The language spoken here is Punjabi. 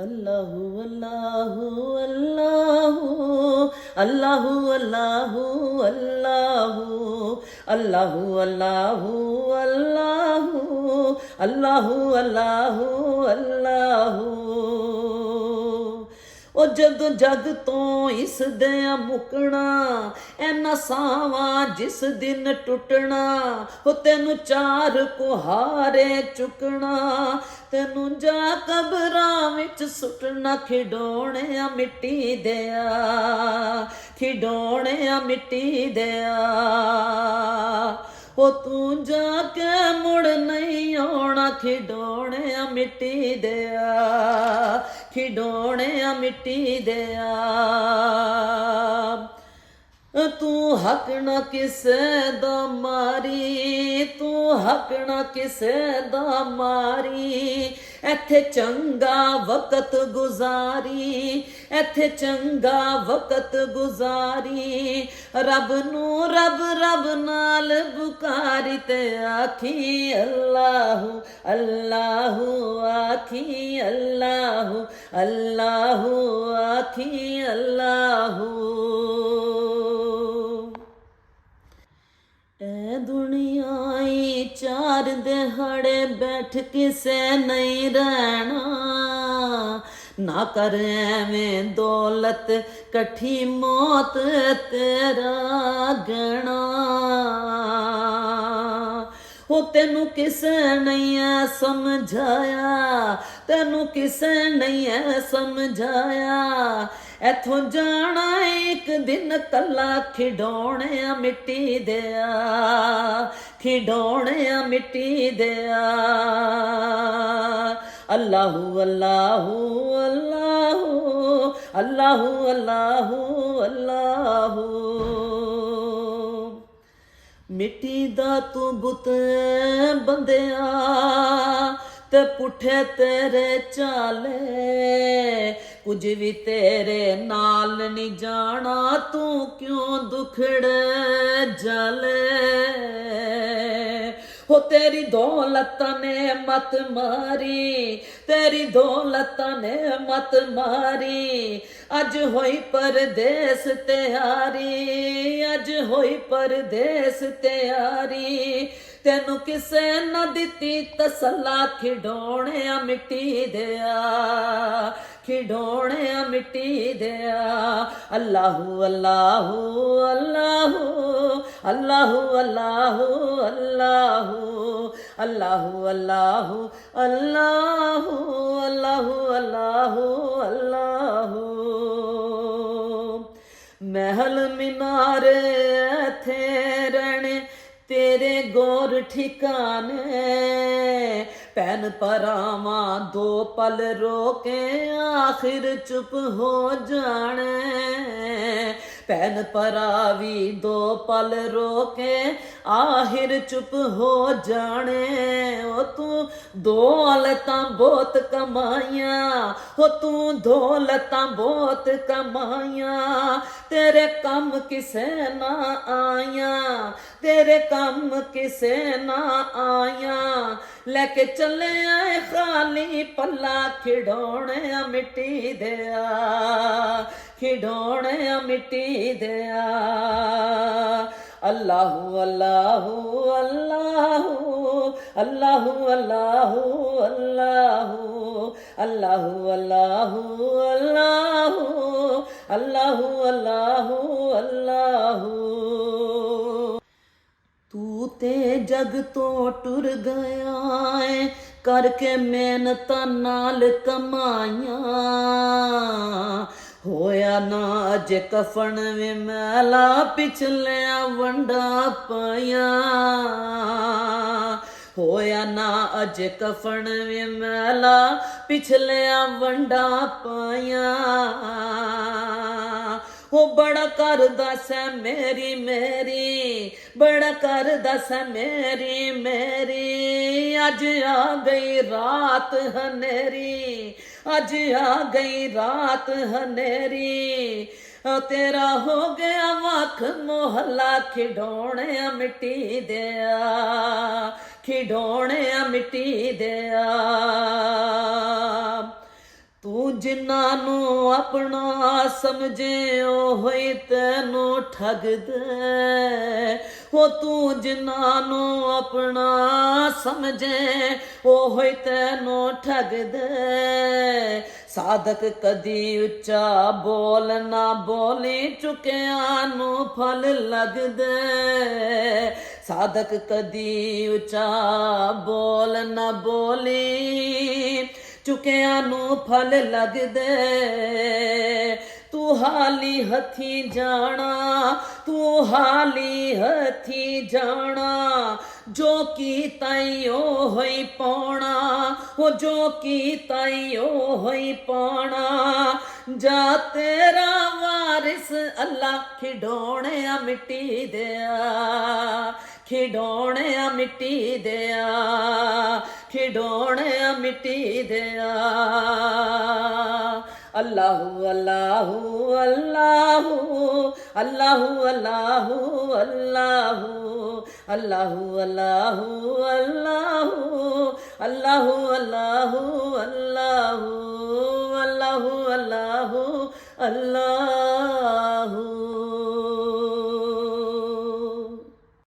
अल्लाहु अल्लाहु अल्लाहु अल्लाहु अल्लाहु अल्लाहु अल्लाहु अल्लाहु अल्लाहु अल्लाहु अल्लाहु अल्लाहु ਉਹ ਜਦੋਂ ਜਗ ਤੋਂ ਇਸ ਦਿਆਂ ਮੁਕਣਾ ਐਨਾ ਸਾਵਾਂ ਜਿਸ ਦਿਨ ਟੁੱਟਣਾ ਉਹ ਤੈਨੂੰ ਚਾਰ ਕੁਹਾਰੇ ਚੁੱਕਣਾ ਤੈਨੂੰ ਜਾ ਕਬਰਾਂ ਵਿੱਚ ਸੁੱਟਣਾ ਖਿਡੌਣਿਆਂ ਮਿੱਟੀ ਦਿਆ ਖਿਡੌਣਿਆਂ ਮਿੱਟੀ ਦਿਆ ਉਹ ਤੂੰ ਜਾ ਕੇ ਮੁੜ ਨਹੀਂ ਆਉਣਾ ਖਿਡੌਣਿਆਂ ਮਿੱਟੀ ਦਿਆ ਖਿਡੌਣਿਆਂ ਮਿੱਟੀ ਦਿਆ ਤੂੰ ਹੱਕ ਨਾ ਕਿਸੇ ਦਾ ਮਾਰੀ ਤੂੰ ਹੱਕ ਨਾ ਕਿਸੇ ਦਾ ਮਾਰੀ ਇੱਥੇ ਚੰਗਾ ਵਕਤ ਗੁਜ਼ਾਰੀ ਇੱਥੇ ਚੰਗਾ ਵਕਤ ਗੁਜ਼ਾਰੀ ਰੱਬ ਨੂੰ ਰੱਬ ਰੱਬ ਨਾਲ ਪੁਕਾਰੀ ਤੇ ਆਖੀ ਅੱਲਾਹੂ ਅੱਲਾਹੂ ਆਖੀ ਅੱਲਾਹੂ ਅੱਲਾਹੂ ਆਖੀ ਅੱਲਾਹੂ ਐ ਦੁਨੀਆ ਈ ਚਾਰ ਦਿਹਾੜੇ ਬੈਠ ਕਿਸੇ ਨਹੀਂ ਰਹਿਣਾ ਨਾ ਕਰ ਐਵੇਂ ਦੌਲਤ ਇਕੱਠੀ ਮੌਤ ਤੇਰਾ ਗਹਿਣਾ ਉਹ ਤੈਨੂੰ ਕਿਸੇ ਨਹੀਂ ਐ ਸਮਝਾਇਆ ਤੈਨੂੰ ਕਿਸੇ ਨਹੀਂ ਐ ਸਮਝਾਇਆ ਇੱਥੋਂ ਜਾਣਾ ਇੱਕ ਦਿਨ ਕੱਲਾ ਖਿਡੌਣਿਆਂ ਮਿੱਟੀ ਦਿਆ ਖਿਡੌਣਿਆਂ ਮਿੱਟੀ ਦਿਆ ਅੱਲਾਹੂ ਅੱਲਾਹੂ ਅੱਲਾਹੂ ਅੱਲਾਹੂ ਅੱਲਾਹੂ ਅੱਲਾਹੂ ਮਿੱਟੀ ਦਾ ਤੂੰ ਬੁੱਤ ਬੰਦਿਆ ਤੇ ਪੁੱਠੇ ਤੇਰੇ ਚਾਲੇ ਕੁਝ ਵੀ ਤੇਰੇ ਨਾਲ ਨਹੀਂ ਜਾਣਾ ਤੂੰ ਕਿਉਂ ਦੁਖੜ ਜਲੇ ਹੋ ਤੇਰੀ ਦੌਲਤ ਨੇ ਮਤ ਮਾਰੀ ਤੇਰੀ ਦੌਲਤ ਨੇ ਮਤ ਮਾਰੀ ਅੱਜ ਹੋਈ ਪਰਦੇਸ ਤਿਆਰੀ ਅੱਜ ਹੋਈ ਪਰਦੇਸ ਤਿਆਰੀ ਤੈਨੂੰ ਕਿਸੇ ਨਾ ਦਿੱਤੀ ਤਸੱਲਾ ਖਿਡੌਣਿਆਂ ਮਿੱਟੀ ਦਿਆ ਖਿਡੌਣਿਆਂ ਮਿੱਟੀ ਦਿਆ ਅੱਲਾਹੂ ਅੱਲਾਹੂ ਅੱਲਾਹੂ ਅੱਲਾਹੂ ਅੱਲਾਹੂ ਅੱਲਾਹੂ ਅੱਲਾਹੂ ਅੱਲਾਹੂ ਅੱਲਾਹੂ ਅੱਲਾਹੂ ਅੱਲਾਹੂ ਅੱਲਾਹੂ ਮਹਿਲ ਮਿਨਾਰ ਥੇ ਰਹਿਣੇ ਤੇਰੇ ਗੌਰ ਠਿਕਾਨੇ ਭੈਣ ਭਰਾਵਾਂ ਦੋ ਪਲ ਰੋ ਕੇ ਆਖਿਰ ਚੁੱਪ ਹੋ ਜਾਣੇ ਭੈਣ ਭਰਾ ਵੀ ਦੋ ਪਲ ਰੋ ਕੇ ਆਖਿਰ ਚੁੱਪ ਹੋ ਜਾਣੇ ਉਹ ਤੂੰ ਦੌਲਤਾਂ ਬਹੁਤ ਕਮਾਈਆਂ ਹੋ ਤੂੰ ਦੌਲਤਾਂ ਬਹੁਤ ਕਮਾਈਆਂ ਤੇਰੇ ਕੰਮ ਕਿਸੇ ਨਾ ਆਈਆਂ ਤੇਰੇ ਕੰਮ ਕਿਸੇ ਨਾ ਆਈਆਂ ਲੈ ਕੇ ਚੱਲੇ ਆਏ ਖਾਲੀ ਪੱਲਾ ਖਿਡੌਣਿਆਂ ਮਿੱਟੀ ਦਿਆ ਖਿਡੌਣਿਆਂ ਮਿੱਟੀ ਦਿਆ ਅੱਲਾਹੂ ਅੱਲਾਹੂ ਅੱਲਾਹੂ ਅੱਲਾਹੂ ਅੱਲਾਹੂ ਅੱਲਾਹੂ ਅੱਲਾਹੂ ਅੱਲਾਹੂ ਅੱਲਾਹੂ ਅੱਲਾਹੂ ਅੱਲਾਹੂ ਅੱਲਾਹੂ ਤੂੰ ਤੇ ਜਗ ਤੋਂ ਟੁਰ ਗਿਆ ਏ ਕਰਕੇ ਮਿਹਨਤਾਂ ਨਾਲ ਕਮਾਈਆਂ ਹੋਇਆ ਨਾ ਅੱਜ ਕਫਨ ਵੀ ਮੈਲਾ ਪਿਛਲਿਆਂ ਵੰਡਾ ਪਾਈਆਂ ਹੋਇਆ ਨਾ ਅੱਜ ਕਫਨ ਵੀ ਮੈਲਾ ਪਿਛਲਿਆਂ ਵੰਡਾ ਪਾਈਆਂ ਉਹ ਬੜਾ ਕਰਦਾ ਸੈ ਮੇਰੀ ਮੇਰੀ ਬੜਾ ਕਰਦਾ ਸੈ ਮੇਰੀ ਮੇਰੀ ਅੱਜ ਆ ਗਈ ਰਾਤ ਹਨੇਰੀ ਅੱਜ ਆ ਗਈ ਰਾਤ ਹਨੇਰੀ ਤੇਰਾ ਹੋ ਗਿਆ ਵੱਖ ਮੁਹੱਲਾ ਖਿਡੌਣਿਆਂ ਮਿੱਟੀ ਦਿਆ ਖਿਡੌਣਿਆਂ ਮਿੱਟੀ ਦਿਆ ਤੂੰ ਜਿਨ੍ਹਾਂ ਨੂੰ ਆਪਣਾ ਸਮਝੇ ਉਹ ਹੀ ਤੈਨੂੰ ਠੱਗਦੇ ਹੋ ਤੂੰ ਜਿਨ੍ਹਾਂ ਨੂੰ ਆਪਣਾ ਸਮਝੇ ਉਹ ਹੀ ਤੈਨੂੰ ਠੱਗਦੇ ਸਾਧਕ ਕਦੀ ਉੱਚਾ ਬੋਲ ਨਾ ਬੋਲੀ ਚੁੱਕਿਆਂ ਨੂੰ ਫਲ ਲੱਗਦੇ ਸਾਧਕ ਕਦੀ ਉੱਚਾ ਬੋਲ ਨਾ ਬੋਲੀ ਚੁੱਕਿਆਂ ਨੂੰ ਫਲ ਲੱਗਦੇ ਤੂੰ ਹਾਲੀ ਹੱਥੀ ਜਾਣਾ ਤੂੰ ਹਾਲੀ ਹੱਥੀ ਜਾਣਾ ਜੋ ਕੀਤਾ ਉਹ ਹੀ ਪਾਉਣਾ ਉਹ ਜੋ ਕੀਤਾ ਉਹ ਹੀ ਪਾਉਣਾ ਜਾ ਤੇਰਾ ਵਾਰਿਸ ਅੱਲਾ ਖਿਡੌਣਿਆ ਮਿੱਟੀ ਦਿਆ ਖਿਡੌਣਿਆ ਮਿੱਟੀ ਦਿਆ ਖਿਡੌਣਿਆ ਮਿੱਟੀ ਦਿਆ ਅੱਲਾਹੂ ਅੱਲਾਹੂ ਅੱਲਾਹੂ ਅੱਲਾਹੂ ਅੱਲਾਹੂ ਅੱਲਾਹੂ ਅੱਲਾਹੂ ਅੱਲਾਹੂ ਅੱਲਾਹੂ ਅੱਲਾਹੂ ਅੱਲਾਹੂ ਅੱਲਾਹੂ ਅੱਲਾਹੂ ਅੱਲਾਹੂ ਅੱਲਾਹੂ